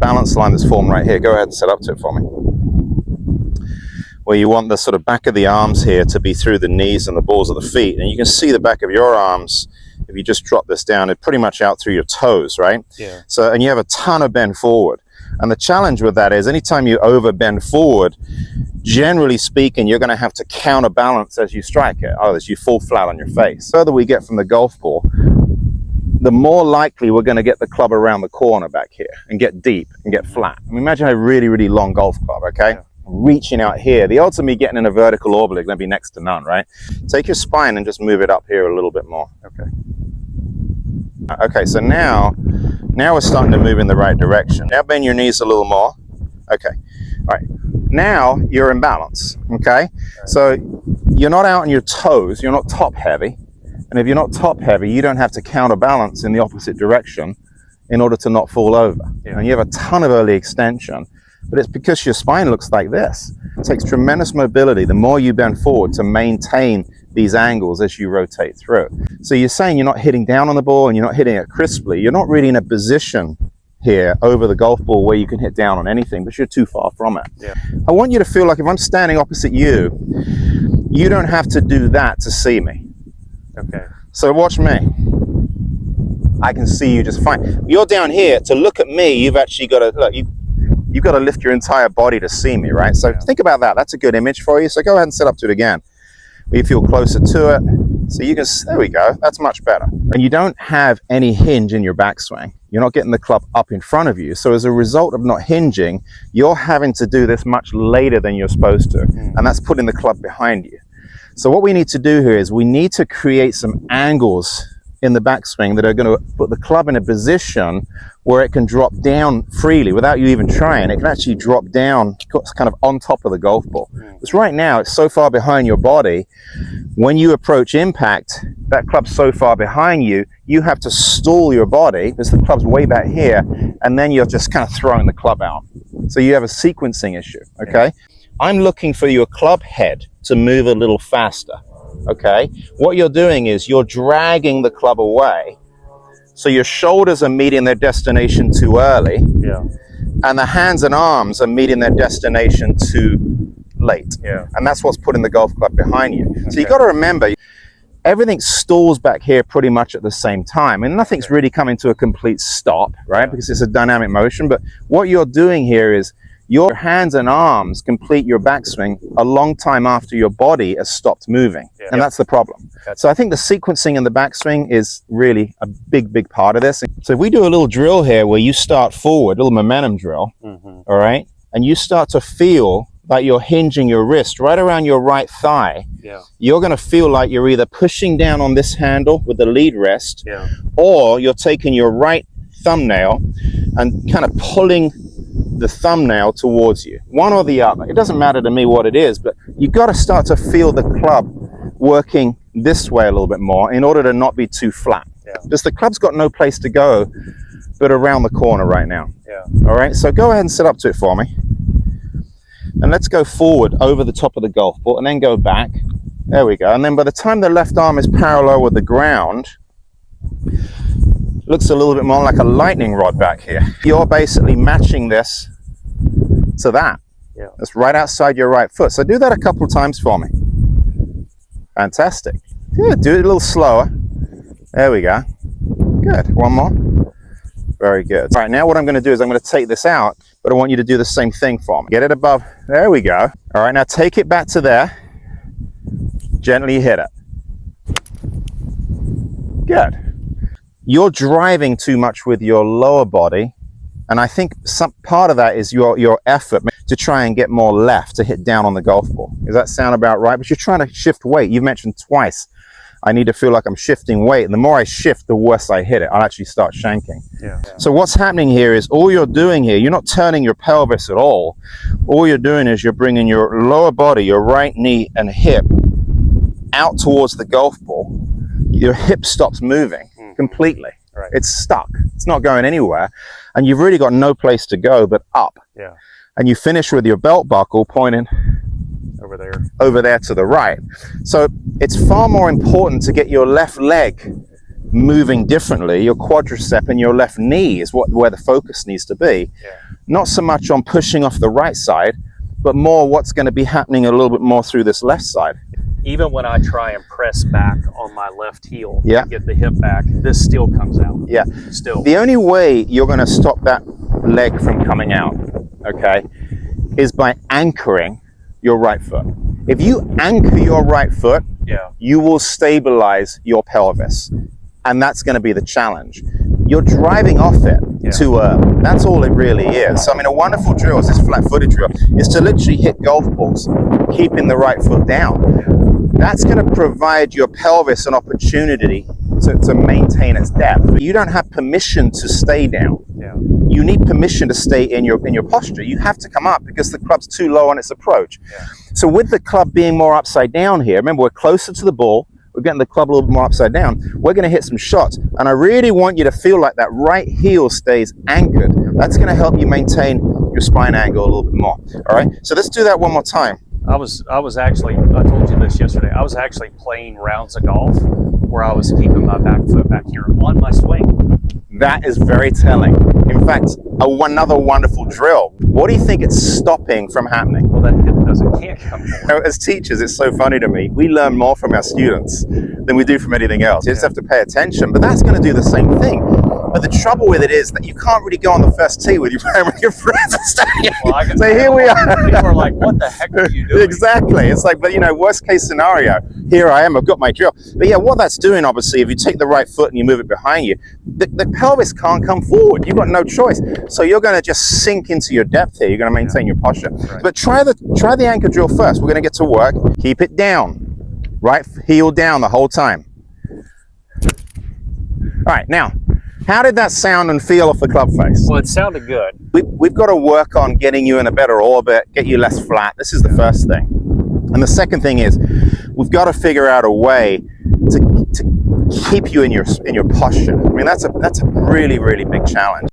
balance line that's formed right here. Go ahead and set up to it for me. Where you want the sort of back of the arms here to be through the knees and the balls of the feet. And you can see the back of your arms, if you just drop this down, it's pretty much out through your toes, right? Yeah. So, and you have a ton of bend forward. And the challenge with that is anytime you over bend forward, generally speaking, you're going to have to counterbalance as you strike it, as you fall flat on your face. The further we get from the golf ball, the more likely we're going to get the club around the corner back here and get deep and get flat. I mean, imagine a really, really long golf club, okay? Yeah. Reaching out here. The odds of me getting in a vertical orbit are going to be next to none, right? Take your spine and just move it up here a little bit more. Okay. Okay, so now we're starting to move in the right direction. Now bend your knees a little more. Okay, all right. Now you're in balance, okay? So you're not out on your toes, you're not top heavy. And if you're not top heavy, you don't have to counterbalance in the opposite direction in order to not fall over. Yeah. And you have a ton of early extension, but it's because your spine looks like this. It takes tremendous mobility the more you bend forward to maintain these angles as you rotate through. So you're saying you're not hitting down on the ball and you're not hitting it crisply. You're not really in a position here over the golf ball where you can hit down on anything, but you're too far from it. Yeah. I want you to feel like if I'm standing opposite you, you don't have to do that to see me. Okay. So watch me. I can see you just fine. You're down here. To look at me, you've actually got to look. You've got to lift your entire body to see me, right? So think about that. That's a good image for you. So go ahead and set up to it again. You feel closer to it. So you can, there we go. That's much better. And you don't have any hinge in your backswing. You're not getting the club up in front of you. So as a result of not hinging, you're having to do this much later than you're supposed to. And that's putting the club behind you. So what we need to do here is we need to create some angles in the backswing that are going to put the club in a position where it can drop down freely without you even trying. It can actually drop down kind of on top of the golf ball. Because right now it's so far behind your body. When you approach impact, that club's so far behind you, you have to stall your body because the club's way back here, and then you're just kind of throwing the club out. So you have a sequencing issue, okay? I'm looking for your club head to move a little faster. Okay, what you're doing is you're dragging the club away, so your shoulders are meeting their destination too early, and the hands and arms are meeting their destination too late, and that's what's putting the golf club behind you. So you got to remember, everything stalls back here pretty much at the same time, and nothing's really coming to a complete stop, right? Because it's a dynamic motion. But what you're doing here is your hands and arms complete your backswing a long time after your body has stopped moving. And that's the problem. So I think the sequencing in the backswing is really a big, big part of this. So if we do a little drill here where you start forward, a little momentum drill, all right, and you start to feel like you're hinging your wrist right around your right thigh, you're going to feel like you're either pushing down on this handle with the lead rest, or you're taking your right thumbnail and kind of pulling the thumbnail towards you, one or the other. It doesn't matter to me what it is, but you got to start to feel the club working this way a little bit more in order to not be too flat. Just the club's got no place to go but around the corner right now. All right, so go ahead and set up to it for me, and let's go forward over the top of the golf ball and then go back. There we go. And then by the time the left arm is parallel with the ground, looks a little bit more like a lightning rod back here. You're basically matching this to that. That's right outside your right foot. So do that a couple of times for me. Fantastic. Good. Do it a little slower. There we go. Good. One more. Very good. All right, now what I'm going to do is I'm going to take this out, but I want you to do the same thing for me. Get it above. There we go. All right, now take it back to there. Gently hit it. Good. You're driving too much with your lower body, and I think some part of that is your effort to try and get more left to hit down on the golf ball. Does that sound about right? But you're trying to shift weight. You've mentioned twice, I need to feel like I'm shifting weight, and the more I shift, the worse I hit it. I'll actually start shanking. So what's happening here is all you're doing here, you're not turning your pelvis at all. All you're doing is you're bringing your lower body, your right knee and hip out towards the golf ball. Your hip stops moving completely. It's stuck. It's not going anywhere. And you've really got no place to go but up. And you finish with your belt buckle pointing over there to the right. So it's far more important to get your left leg moving differently, your quadricep and your left knee is where the focus needs to be. Yeah. Not so much on pushing off the right side, but more what's going to be happening a little bit more through this left side. Even when I try and press back on my left heel Yeah. to get the hip back, this still comes out. Yeah. Still. The only way you're going to stop that leg from coming out, okay, is by anchoring your right foot. If you anchor your right foot, Yeah. you will stabilize your pelvis. And that's going to be the challenge. You're driving off it too early. That's all it really is. So, I mean, a wonderful drill is this flat-footed drill, is to literally hit golf balls, keeping the right foot down. That's going to provide your pelvis an opportunity to maintain its depth. You don't have permission to stay down. Yeah. You need permission to stay in your posture. You have to come up because the club's too low on its approach. Yeah. So with the club being more upside down here, remember we're closer to the ball, we're getting the club a little bit more upside down, we're going to hit some shots. And I really want you to feel like that right heel stays anchored. That's going to help you maintain your spine angle a little bit more. All right, so let's do that one more time. I was actually, I told you this yesterday, I was actually playing rounds of golf where I was keeping my back foot back here on my swing. That is very telling. In fact, another wonderful drill. What do you think it's stopping from happening? Well, that hip can't come forward. You know, as teachers, it's so funny to me. We learn more from our students than we do from anything else. You just have to pay attention, but that's going to do the same thing. But the trouble with it is that you can't really go on the first tee with your friends and stay. Well, so here we are. People are like, what the heck are you doing? Exactly. It's like, but you know, worst case scenario, here I am, I've got my drill. But yeah, what that's doing, obviously, if you take the right foot and you move it behind you, the pelvis can't come forward. You've got no choice. So you're going to just sink into your depth here. You're going to maintain your posture. Right. But try the anchor drill first. We're going to get to work. Keep it down. Right heel down the whole time. All right, now, how did that sound and feel off the club face? Well, it sounded good. We've got to work on getting you in a better orbit, get you less flat. This is the first thing. And the second thing is, we've got to figure out a way to keep you in your posture. I mean, that's a really, really big challenge.